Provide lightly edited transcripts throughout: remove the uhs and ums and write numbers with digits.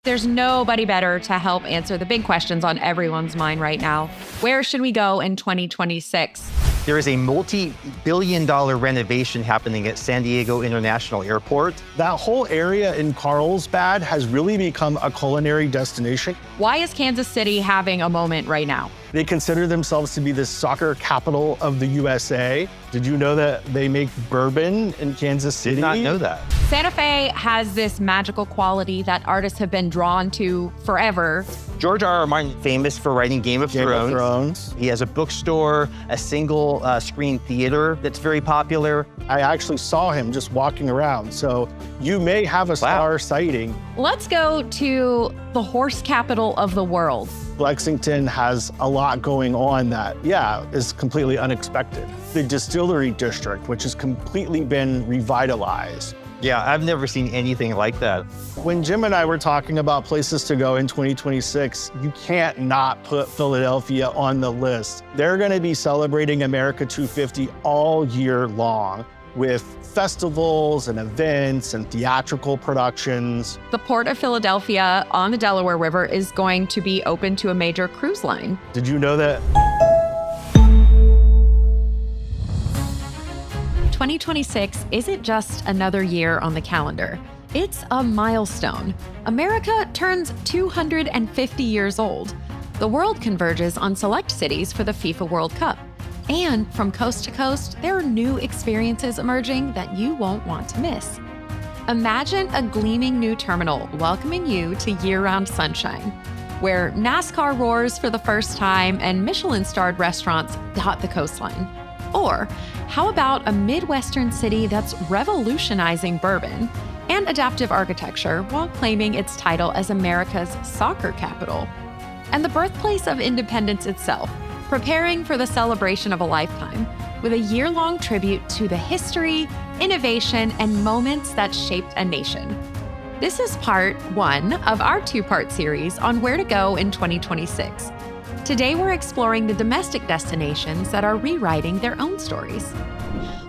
There's nobody better to help answer the big questions on everyone's mind right now. Where should we go in 2026? There is a multi-billion-dollar renovation happening at San Diego International Airport. That whole area in Carlsbad has really become a culinary destination. Why is Kansas City having a moment right now? They consider themselves to be the soccer capital of the USA. Did you know that they make bourbon in Kansas City? Did not know that. Santa Fe has this magical quality that artists have been drawn to forever. George R.R. Martin, famous for writing Game of Thrones. He has a bookstore, a single screen theater that's very popular. I actually saw him just walking around, so you may have a star sighting. Let's go to the horse capital of the world. Lexington has a lot going on that, is completely unexpected. The distillery district, which has completely been revitalized. Yeah, I've never seen anything like that. When Jim and I were talking about places to go in 2026, you can't not put Philadelphia on the list. They're gonna be celebrating America 250 all year long with festivals and events and theatrical productions. The Port of Philadelphia on the Delaware River is going to be open to a major cruise line. Did you know that? 2026 isn't just another year on the calendar. It's a milestone. America turns 250 years old. The world converges on select cities for the FIFA World Cup. And from coast to coast, there are new experiences emerging that you won't want to miss. Imagine a gleaming new terminal welcoming you to year-round sunshine, where NASCAR roars for the first time and Michelin-starred restaurants dot the coastline. Or how about a Midwestern city that's revolutionizing bourbon and adaptive architecture while claiming its title as America's soccer capital? And the birthplace of independence itself, preparing for the celebration of a lifetime with a year-long tribute to the history, innovation, and moments that shaped a nation. This is part one of our two-part series on where to go in 2026. Today, we're exploring the domestic destinations that are rewriting their own stories.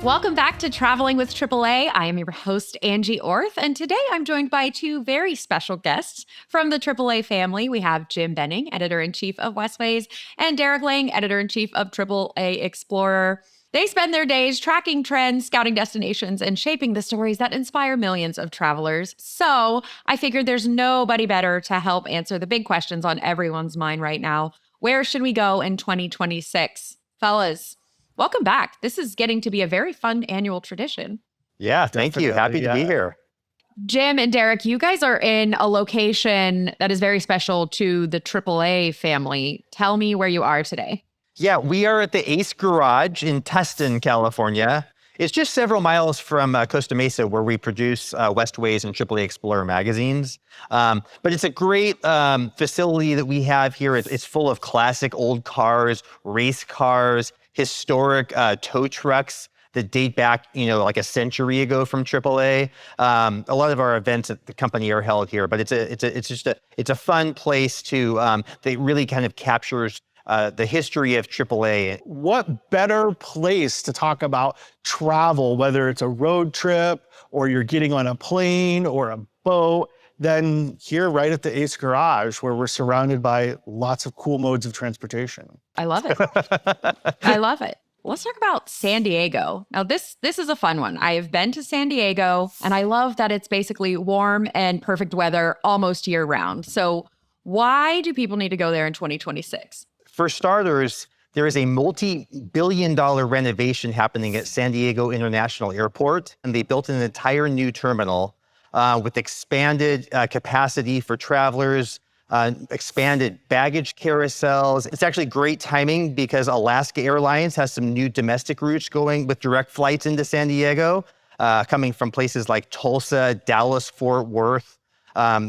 Welcome back to Traveling with AAA. I am your host, Angie Orth, and today I'm joined by two very special guests from the AAA family. We have Jim Benning, editor-in-chief of Westways, and Derrik Lang, editor-in-chief of AAA Explorer. They spend their days tracking trends, scouting destinations, and shaping the stories that inspire millions of travelers. So I figured there's nobody better to help answer the big questions on everyone's mind right now. Where should we go in 2026? Fellas, welcome back. This is getting to be a very fun annual tradition. Yeah, thank you. Happy to be here. Jim and Derrik, you guys are in a location that is very special to the AAA family. Tell me where you are today. Yeah, we are at the Ace Garage in Tustin, California. It's just several miles from Costa Mesa, where we produce Westways and AAA Explorer magazines. But it's a great facility that we have here. It's full of classic old cars, race cars, historic tow trucks that date back, like a century ago from AAA. A lot of our events at the company are held here, but it's a fun place to that really kind of captures the history of AAA. What better place to talk about travel, whether it's a road trip or you're getting on a plane or a boat, than here right at the Ace Garage, where we're surrounded by lots of cool modes of transportation. I love it. I love it. Let's talk about San Diego. Now, this is a fun one. I have been to San Diego, and I love that it's basically warm and perfect weather almost year round. So why do people need to go there in 2026? For starters, there is a multi-billion-dollar renovation happening at San Diego International Airport, and they built an entire new terminal with expanded capacity for travelers, expanded baggage carousels. It's actually great timing because Alaska Airlines has some new domestic routes going with direct flights into San Diego, coming from places like Tulsa, Dallas, Fort Worth.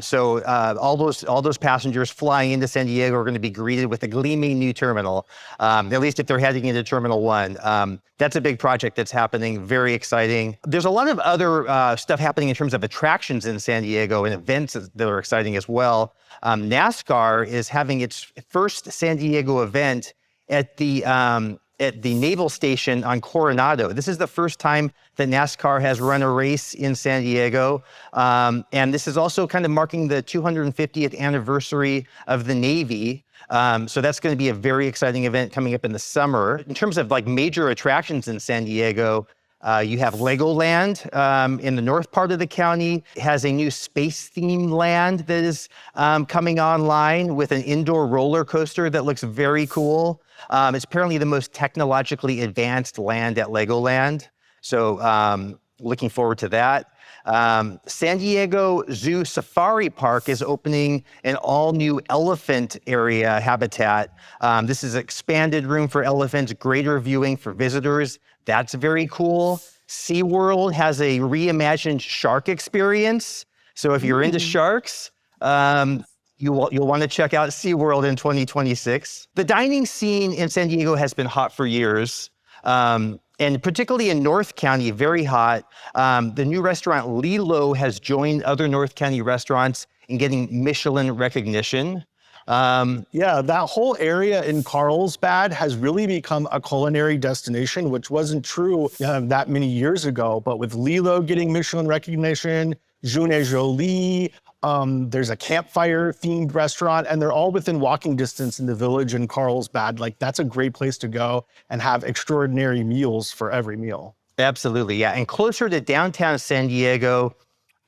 So all those passengers flying into San Diego are going to be greeted with a gleaming new terminal, at least if they're heading into Terminal 1. That's a big project that's happening, very exciting. There's a lot of other stuff happening in terms of attractions in San Diego and events that are exciting as well. NASCAR is having its first San Diego event at the at the Naval Station on Coronado. This is the first time that NASCAR has run a race in San Diego. And this is also kind of marking the 250th anniversary of the Navy. So that's going to be a very exciting event coming up in the summer. In terms of like major attractions in San Diego, you have Legoland in the north part of the county. It has a new space-themed land that is coming online with an indoor roller coaster that looks very cool. It's apparently the most technologically advanced land at Legoland. So looking forward to that. San Diego Zoo Safari Park is opening an all-new elephant area habitat. This is expanded room for elephants, greater viewing for visitors. That's very cool. SeaWorld has a reimagined shark experience. So if you're into sharks, you'll want to check out SeaWorld in 2026. The dining scene in San Diego has been hot for years. And particularly in North County, very hot. The new restaurant Lilo has joined other North County restaurants in getting Michelin recognition. Yeah, that whole area in Carlsbad has really become a culinary destination, which wasn't true that many years ago. But with Lilo getting Michelin recognition, June Jolie, there's a campfire-themed restaurant, and they're all within walking distance in the village in Carlsbad. Like, that's a great place to go and have extraordinary meals for every meal. Absolutely, yeah. And closer to downtown San Diego,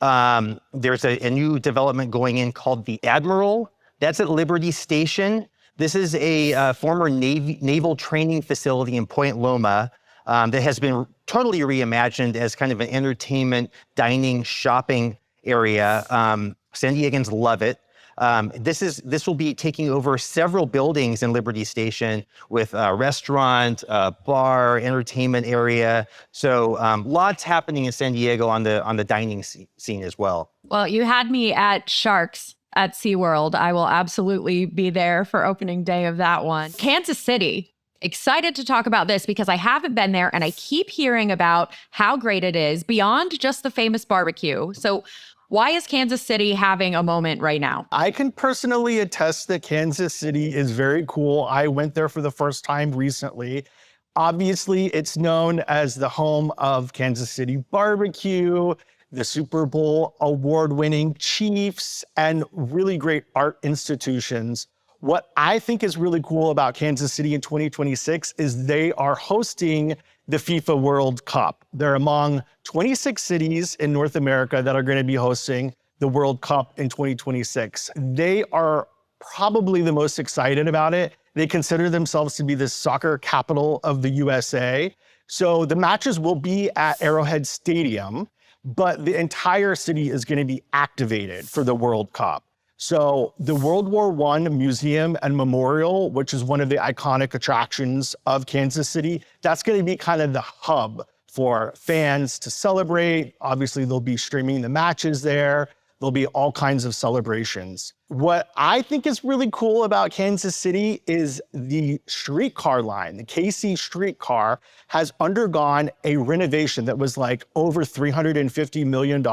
there's a new development going in called the Admiral. That's at Liberty Station. This is a former naval training facility in Point Loma that has been totally reimagined as kind of an entertainment, dining, shopping area. San Diegans love it. This will be taking over several buildings in Liberty Station with a restaurant, bar, entertainment area. So lots happening in San Diego on the dining scene as well. Well, you had me at Sharks at SeaWorld. I will absolutely be there for opening day of that one. Kansas City. Excited to talk about this because I haven't been there and I keep hearing about how great it is beyond just the famous barbecue. So why is Kansas City having a moment right now? I can personally attest that Kansas City is very cool. I went there for the first time recently. Obviously, it's known as the home of Kansas City barbecue, the Super Bowl award-winning Chiefs, and really great art institutions. What I think is really cool about Kansas City in 2026 is they are hosting the FIFA World Cup. They're among 26 cities in North America that are going to be hosting the World Cup in 2026. They are probably the most excited about it. They consider themselves to be the soccer capital of the USA. So the matches will be at Arrowhead Stadium, but the entire city is going to be activated for the World Cup. So the World War I Museum and Memorial, which is one of the iconic attractions of Kansas City, that's going to be kind of the hub for fans to celebrate. Obviously, they'll be streaming the matches there. There'll be all kinds of celebrations. What I think is really cool about Kansas City is the streetcar line. The KC streetcar has undergone a renovation that was like over $350 million.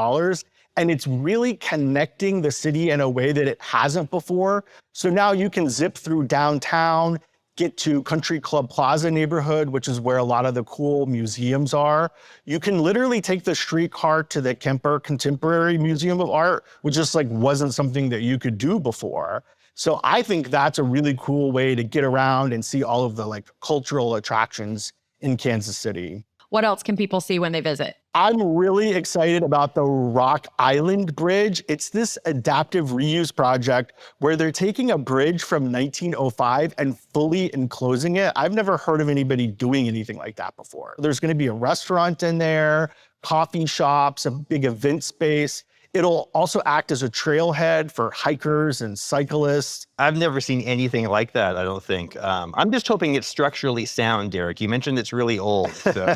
And it's really connecting the city in a way that it hasn't before. So now you can zip through downtown, get to Country Club Plaza neighborhood, which is where a lot of the cool museums are. You can literally take the streetcar to the Kemper Contemporary Museum of Art, which just like wasn't something that you could do before. So I think that's a really cool way to get around and see all of the like cultural attractions in Kansas City. What else can people see when they visit? I'm really excited about the Rock Island Bridge. It's this adaptive reuse project where they're taking a bridge from 1905 and fully enclosing it. I've never heard of anybody doing anything like that before. There's going to be a restaurant in there, coffee shops, a big event space. It'll also act as a trailhead for hikers and cyclists. I've never seen anything like that, I don't think. I'm just hoping it's structurally sound, Derrik. You mentioned it's really old. So.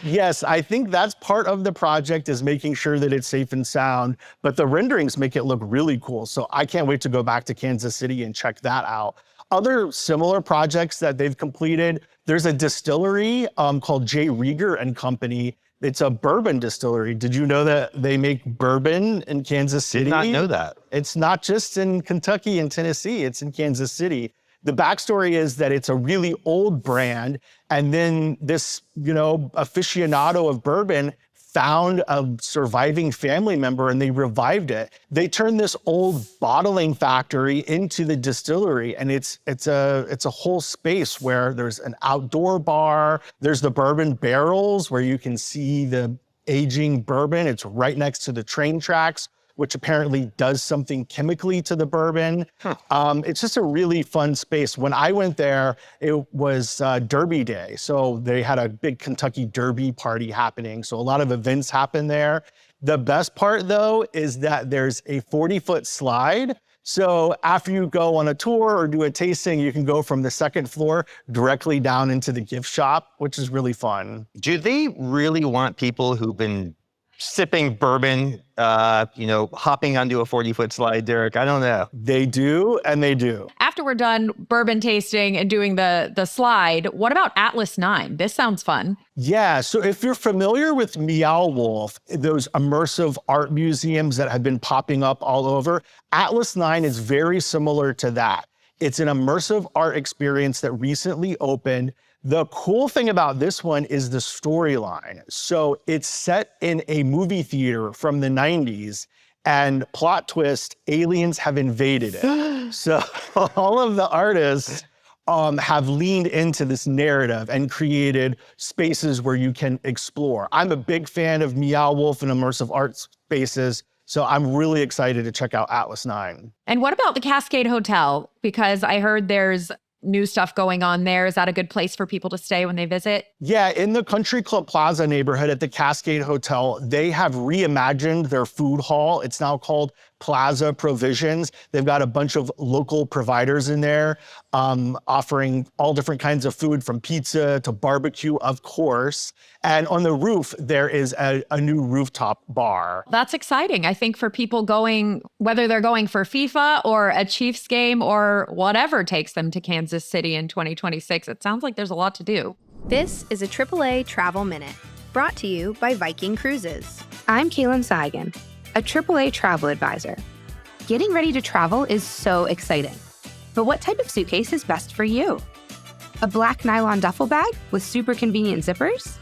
Yes, I think that's part of the project is making sure that it's safe and sound, but the renderings make it look really cool. So I can't wait to go back to Kansas City and check that out. Other similar projects that they've completed, there's a distillery called J. Rieger and Company. It's a bourbon distillery. Did you know that they make bourbon in Kansas City? Did not know that. It's not just in Kentucky and Tennessee, it's in Kansas City. The backstory is that it's a really old brand, and then this, aficionado of bourbon found a surviving family member and they revived it. They turned this old bottling factory into the distillery, and it's a whole space where there's an outdoor bar, there's the bourbon barrels where you can see the aging bourbon. It's right next to the train tracks, which apparently does something chemically to the bourbon. It's just a really fun space. When I went there, it was Derby Day. So they had a big Kentucky Derby party happening. So a lot of events happen there. The best part though, is that there's a 40-foot slide. So after you go on a tour or do a tasting, you can go from the second floor directly down into the gift shop, which is really fun. Do they really want people who've been sipping bourbon, hopping onto a 40-foot slide, Derrik? I don't know. They do, and they do. After we're done bourbon tasting and doing the slide, what about Atlas 9? This sounds fun. Yeah, so if you're familiar with Meow Wolf, those immersive art museums that have been popping up all over, Atlas 9 is very similar to that. It's an immersive art experience that recently opened. The cool thing about this one is the storyline. So it's set in a movie theater from the 90s, and plot twist, aliens have invaded it. So all of the artists have leaned into this narrative and created spaces where you can explore. I'm a big fan of Meow Wolf and immersive art spaces, so I'm really excited to check out Atlas 9. And what about the Cascade Hotel? Because I heard there's new stuff going on there. Is that a good place for people to stay when they visit? Yeah, in the Country Club Plaza neighborhood at the Cascade Hotel, they have reimagined their food hall. It's now called Plaza Provisions. They've got a bunch of local providers in there, offering all different kinds of food, from pizza to barbecue, of course. And on the roof, there is a new rooftop bar. That's exciting. I think for people going, whether they're going for FIFA or a Chiefs game or whatever takes them to Kansas City in 2026, it sounds like there's a lot to do. This is a AAA Travel Minute, brought to you by Viking Cruises. I'm Kaylin Seigan, a AAA travel advisor. Getting ready to travel is so exciting. But what type of suitcase is best for you? A black nylon duffel bag with super convenient zippers?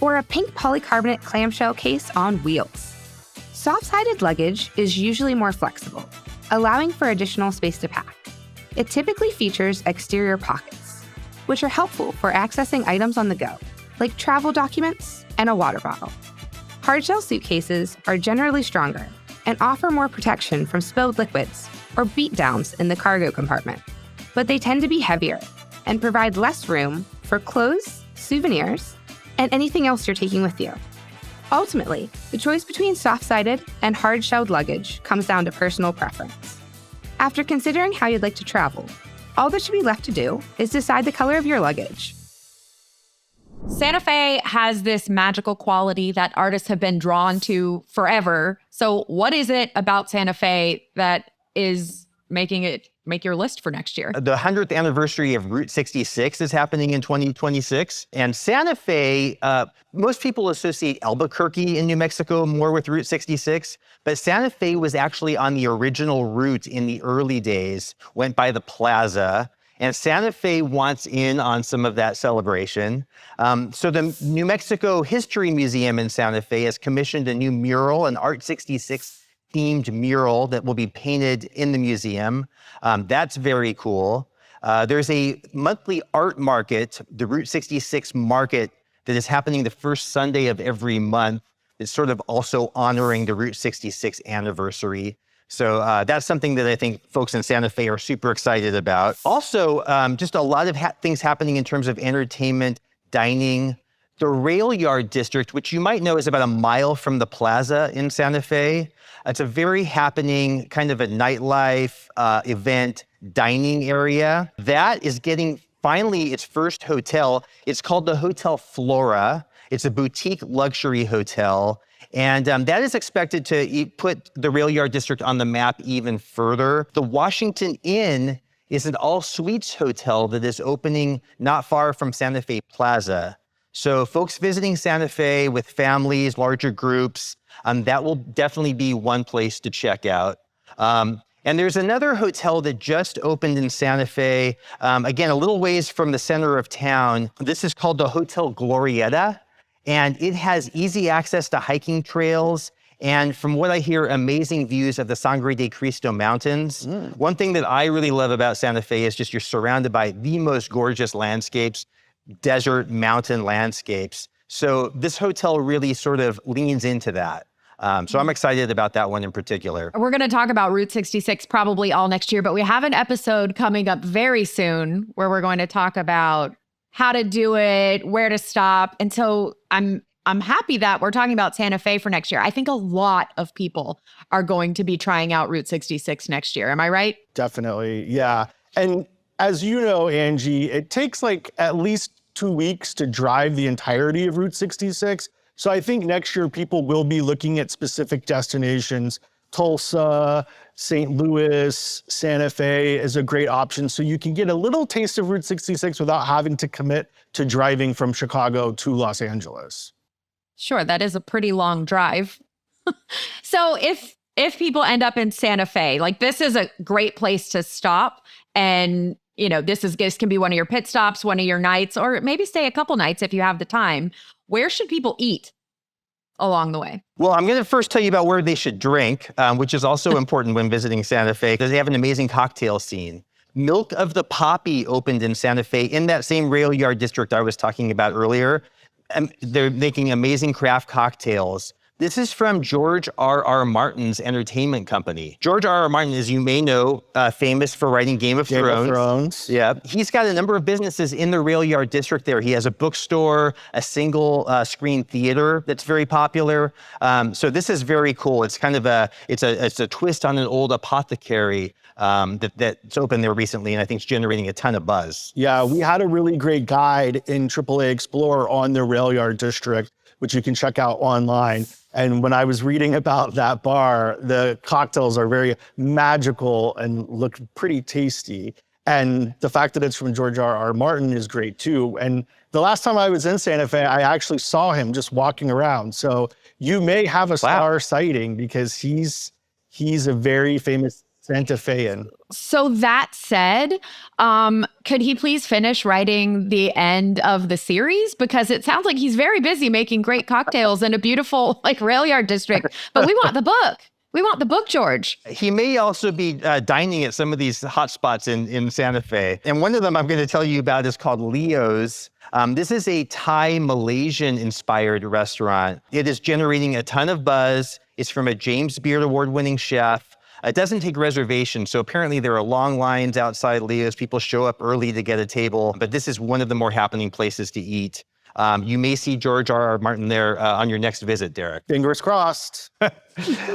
Or a pink polycarbonate clamshell case on wheels? Soft-sided luggage is usually more flexible, allowing for additional space to pack. It typically features exterior pockets, which are helpful for accessing items on the go, like travel documents and a water bottle. Hardshell suitcases are generally stronger and offer more protection from spilled liquids or beatdowns in the cargo compartment, but they tend to be heavier and provide less room for clothes, souvenirs, and anything else you're taking with you. Ultimately, the choice between soft-sided and hard-shelled luggage comes down to personal preference. After considering how you'd like to travel, all that should be left to do is decide the color of your luggage. Santa Fe has this magical quality that artists have been drawn to forever. So what is it about Santa Fe that is making it make your list for next year? The 100th anniversary of Route 66 is happening in 2026. And Santa Fe, most people associate Albuquerque in New Mexico more with Route 66, but Santa Fe was actually on the original route in the early days, went by the plaza. And Santa Fe wants in on some of that celebration. So the New Mexico History Museum in Santa Fe has commissioned a new mural, an Art 66 themed mural that will be painted in the museum. That's very cool. There's a monthly art market, the Route 66 market, that is happening the first Sunday of every month. It's sort of also honoring the Route 66 anniversary. So that's something that I think folks in Santa Fe are super excited about. Also, just a lot of things happening in terms of entertainment, dining. The Rail Yard District, which you might know is about a mile from the plaza in Santa Fe. It's a very happening kind of a nightlife event dining area. That is getting finally its first hotel. It's called the Hotel Flora. It's a boutique luxury hotel. And that is expected to put the Rail Yard District on the map even further. The Washington Inn is an all-suites hotel that is opening not far from Santa Fe Plaza. So folks visiting Santa Fe with families, larger groups, that will definitely be one place to check out. And there's another hotel that just opened in Santa Fe, again, a little ways from the center of town. This is called the Hotel Glorieta, and it has easy access to hiking trails. And from what I hear, amazing views of the Sangre de Cristo Mountains. One thing that I really love about Santa Fe is just you're surrounded by the most gorgeous landscapes, desert, mountain landscapes. So this hotel really sort of leans into that. So I'm excited about that one in particular. We're going to talk about Route 66 probably all next year, but we have an episode coming up very soon where we're going to talk about how to do it, where to stop. And so I'm happy that we're talking about Santa Fe for next year. I think a lot of people are going to be trying out Route 66 next year. Am I right? Definitely, yeah. And as you know, Angie, it takes like at least 2 weeks to drive the entirety of Route 66. So I think next year people will be looking at specific destinations. Tulsa, St. Louis, Santa Fe is a great option. So you can get a little taste of Route 66 without having to commit to driving from Chicago to Los Angeles. Sure, that is a pretty long drive. So if people end up in Santa Fe, like this is a great place to stop. And, you know, this can be one of your pit stops, one of your nights, or maybe stay a couple nights if you have the time. Where should people eat along the way? Well, I'm going to first tell you about where they should drink, which is also important when visiting Santa Fe, because they have an amazing cocktail scene. Milk of the Poppy opened in Santa Fe in that same rail yard district I was talking about earlier. They're making amazing craft cocktails. This is from George R.R. Martin's entertainment company. George R.R. Martin, as you may know, famous for writing Game of Thrones. Yeah, he's got a number of businesses in the rail yard district there. He has a bookstore, a single screen theater that's very popular. So this is very cool. It's kind of it's a twist on an old apothecary that's opened there recently, and I think it's generating a ton of buzz. Yeah, we had a really great guide in AAA Explorer on the rail yard district, which you can check out online. And when I was reading about that bar, the cocktails are very magical and look pretty tasty. And the fact that it's from George R.R. Martin is great too. And the last time I was in Santa Fe, I actually saw him just walking around. So you may have a star sighting because he's a very famous Santa Fean. So that said, could he please finish writing the end of the series? Because it sounds like he's very busy making great cocktails in a beautiful like rail yard district. But we want the book. We want the book, George. He may also be dining at some of these hot spots in Santa Fe. And one of them I'm going to tell you about is called Leo's. This is a Thai Malaysian-inspired restaurant. It is generating a ton of buzz. It's from a James Beard Award-winning chef. It doesn't take reservations, so apparently there are long lines outside Leo's. People show up early to get a table, but this is one of the more happening places to eat. You may see George R.R. Martin there on your next visit, Derrik. Fingers crossed.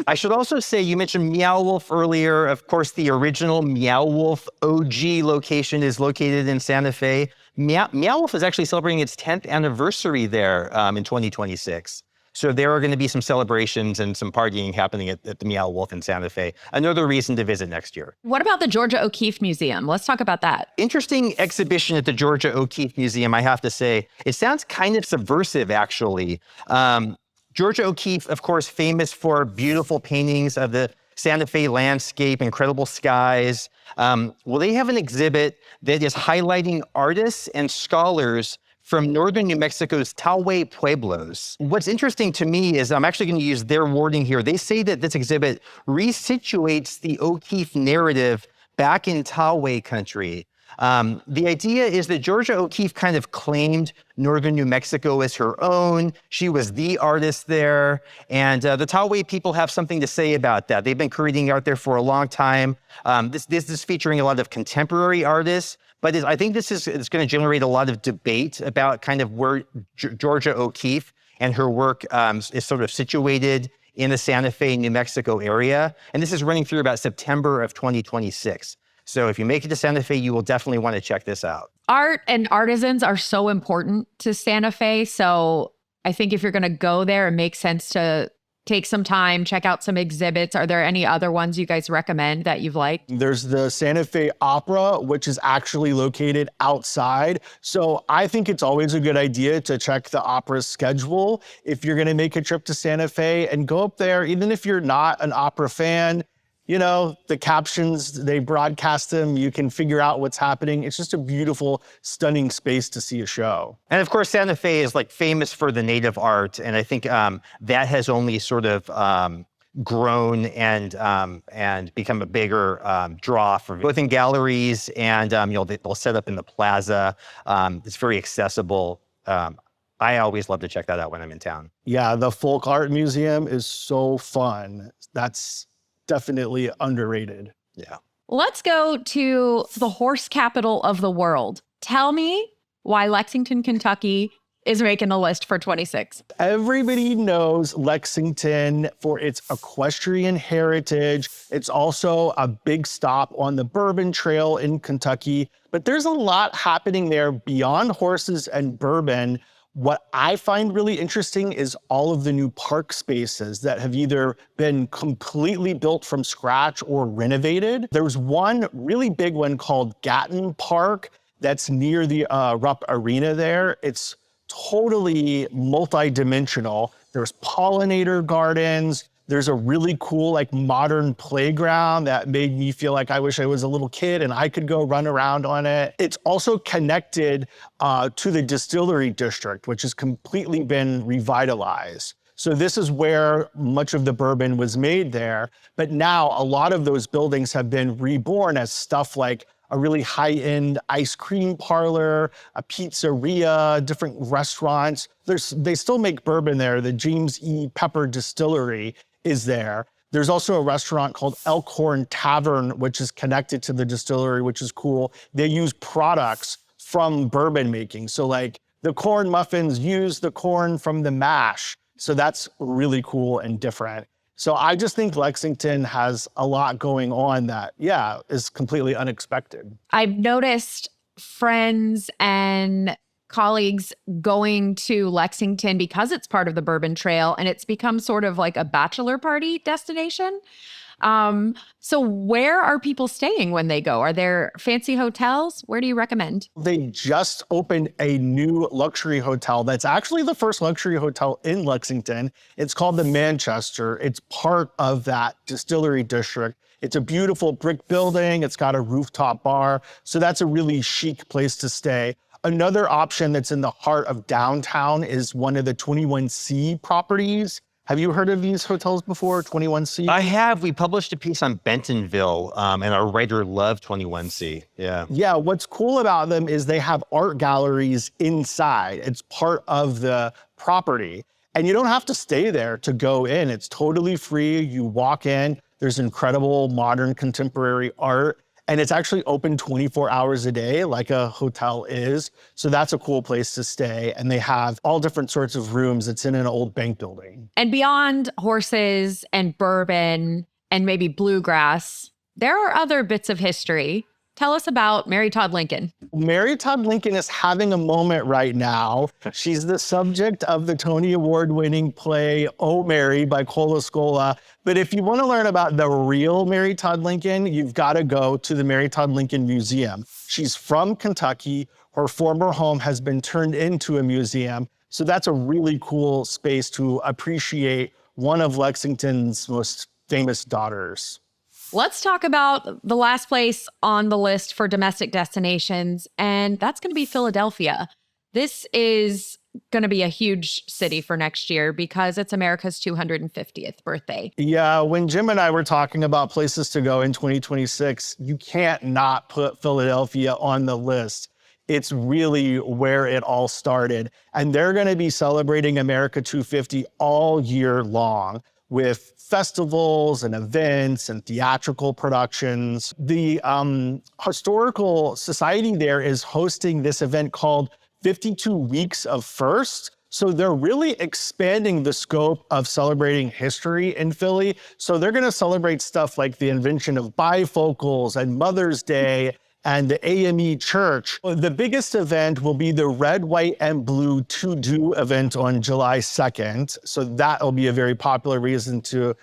I should also say, you mentioned Meow Wolf earlier. Of course, the original Meow Wolf OG location is located in Santa Fe. Meow Wolf is actually celebrating its 10th anniversary there in 2026. So there are going to be some celebrations and some partying happening at the Meow Wolf in Santa Fe. Another reason to visit next year. What about the Georgia O'Keeffe Museum? Let's talk about that. Interesting exhibition at the Georgia O'Keeffe Museum, I have to say. It sounds kind of subversive, actually. Georgia O'Keeffe, of course, famous for beautiful paintings of the Santa Fe landscape, incredible skies. Well, they have an exhibit that is highlighting artists and scholars from northern New Mexico's Taway Pueblos. What's interesting to me is I'm actually going to use their wording here. They say that this exhibit resituates the O'Keeffe narrative back in Taway country. The idea is that Georgia O'Keeffe kind of claimed northern New Mexico as her own. She was the artist there. And the Taway people have something to say about that. They've been creating art there for a long time. This is featuring a lot of contemporary artists. But I think it's going to generate a lot of debate about kind of where Georgia O'Keeffe and her work is sort of situated in the Santa Fe, New Mexico area. And this is running through about September of 2026. So if you make it to Santa Fe, you will definitely want to check this out. Art and artisans are so important to Santa Fe. So I think if you're going to go there, it makes sense to take some time, check out some exhibits. Are there any other ones you guys recommend that you've liked? There's the Santa Fe Opera, which is actually located outside. So I think it's always a good idea to check the opera's schedule if you're going to make a trip to Santa Fe and go up there. Even if you're not an opera fan, you know, the captions, they broadcast them. You can figure out what's happening. It's just a beautiful, stunning space to see a show. And of course, Santa Fe is like famous for the native art. And I think that has only sort of grown and become a bigger draw for both in galleries and, you know, they'll set up in the plaza. It's very accessible. I always love to check that out when I'm in town. Yeah, the Folk Art Museum is so fun. That's definitely underrated. Yeah. Let's go to the horse capital of the world. Tell me why Lexington, Kentucky is making the list for 26. Everybody knows Lexington for its equestrian heritage. It's also a big stop on the Bourbon Trail in Kentucky, but there's a lot happening there beyond horses and bourbon. What I find really interesting is all of the new park spaces that have either been completely built from scratch or renovated. There's one really big one called Gatton Park that's near the Rupp Arena there. It's totally multi-dimensional. There's pollinator gardens. There's a really cool, like, modern playground that made me feel like I wish I was a little kid and I could go run around on it. It's also connected to the distillery district, which has completely been revitalized. So this is where much of the bourbon was made there. But now a lot of those buildings have been reborn as stuff like a really high-end ice cream parlor, a pizzeria, different restaurants. They still make bourbon there. The James E. Pepper Distillery is there. There's also a restaurant called Elkhorn Tavern, which is connected to the distillery, which is cool. They use products from bourbon making. So like the corn muffins use the corn from the mash. So that's really cool and different. So I just think Lexington has a lot going on that, yeah, is completely unexpected. I've noticed friends and colleagues going to Lexington because it's part of the Bourbon Trail and it's become sort of like a bachelor party destination. So where are people staying when they go? Are there fancy hotels? Where do you recommend? They just opened a new luxury hotel that's actually the first luxury hotel in Lexington. It's called the Manchester. It's part of that distillery district. It's a beautiful brick building. It's got a rooftop bar. So that's a really chic place to stay. Another option that's in the heart of downtown is one of the 21C properties. Have you heard of these hotels before, 21C? I have. We published a piece on Bentonville, and our writer loved 21C. Yeah. Yeah, what's cool about them is they have art galleries inside. It's part of the property. And you don't have to stay there to go in. It's totally free. You walk in, there's incredible modern contemporary art. And it's actually open 24 hours a day, like a hotel is. So that's a cool place to stay. And they have all different sorts of rooms. It's in an old bank building. And beyond horses and bourbon and maybe bluegrass, there are other bits of history. Tell us about Mary Todd Lincoln. Mary Todd Lincoln is having a moment right now. She's the subject of the Tony Award-winning play Oh, Mary by Cola Scola. But if you want to learn about the real Mary Todd Lincoln, you've got to go to the Mary Todd Lincoln Museum. She's from Kentucky. Her former home has been turned into a museum. So that's a really cool space to appreciate one of Lexington's most famous daughters. Let's talk about the last place on the list for domestic destinations, and that's going to be Philadelphia. This is going to be a huge city for next year because it's America's 250th birthday. Yeah, when Jim and I were talking about places to go in 2026, you can't not put Philadelphia on the list. It's really where it all started. And they're going to be celebrating America 250 all year long, with festivals and events and theatrical productions. The Historical Society there is hosting this event called 52 Weeks of First. So they're really expanding the scope of celebrating history in Philly. So they're gonna celebrate stuff like the invention of bifocals and Mother's Day and the AME Church. The biggest event will be the Red, White, and Blue To-Do event on July 2nd. So that'll be a very popular reason to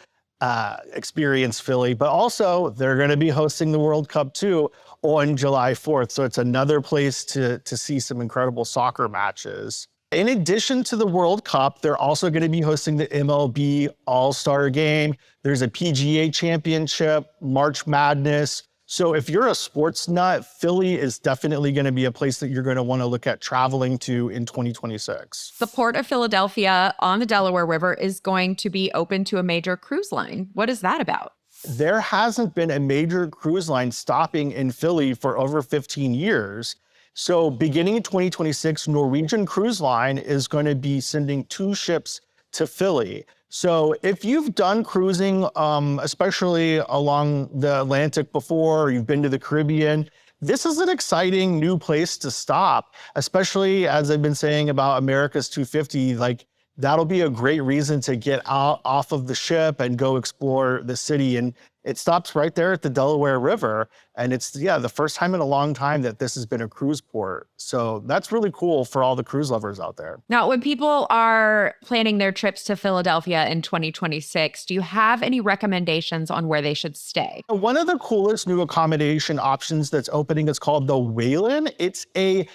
experience Philly. But also, they're going to be hosting the World Cup too on July 4th. So it's another place to see some incredible soccer matches. In addition to the World Cup, they're also going to be hosting the MLB All-Star Game. There's a PGA Championship, March Madness. So if you're a sports nut, Philly is definitely going to be a place that you're going to want to look at traveling to in 2026. The Port of Philadelphia on the Delaware River is going to be open to a major cruise line. What is that about? There hasn't been a major cruise line stopping in Philly for over 15 years. So beginning in 2026, Norwegian Cruise Line is going to be sending 2 ships to Philly. So if you've done cruising, especially along the Atlantic before, or you've been to the Caribbean, this is an exciting new place to stop, especially as I've been saying about America's 250, like that'll be a great reason to get out off of the ship and go explore the city. And it stops right there at the Delaware River. And it's, the first time in a long time that this has been a cruise port. So that's really cool for all the cruise lovers out there. Now, when people are planning their trips to Philadelphia in 2026, do you have any recommendations on where they should stay? One of the coolest new accommodation options that's opening is called the Whalen. It's a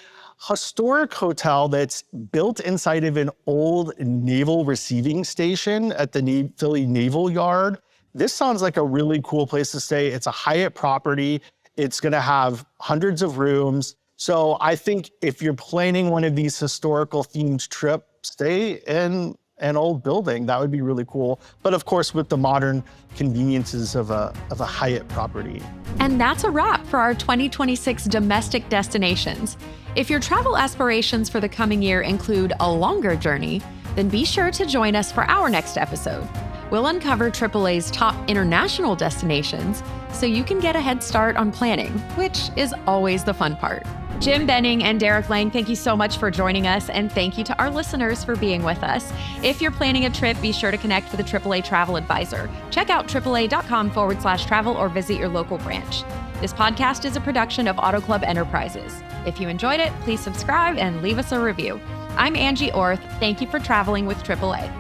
historic hotel that's built inside of an old naval receiving station at the Philly Naval Yard. This sounds like a really cool place to stay. It's a Hyatt property. It's going to have hundreds of rooms. So I think if you're planning one of these historical themed trips, stay in an old building. That would be really cool. But of course, with the modern conveniences of a Hyatt property. And that's a wrap for our 2026 domestic destinations. If your travel aspirations for the coming year include a longer journey, then be sure to join us for our next episode. We'll uncover AAA's top international destinations so you can get a head start on planning, which is always the fun part. Jim Benning and Derrik Lang, thank you so much for joining us, and thank you to our listeners for being with us. If you're planning a trip, be sure to connect with a AAA travel advisor. Check out AAA.com/travel or visit your local branch. This podcast is a production of Auto Club Enterprises. If you enjoyed it, please subscribe and leave us a review. I'm Angie Orth. Thank you for traveling with AAA.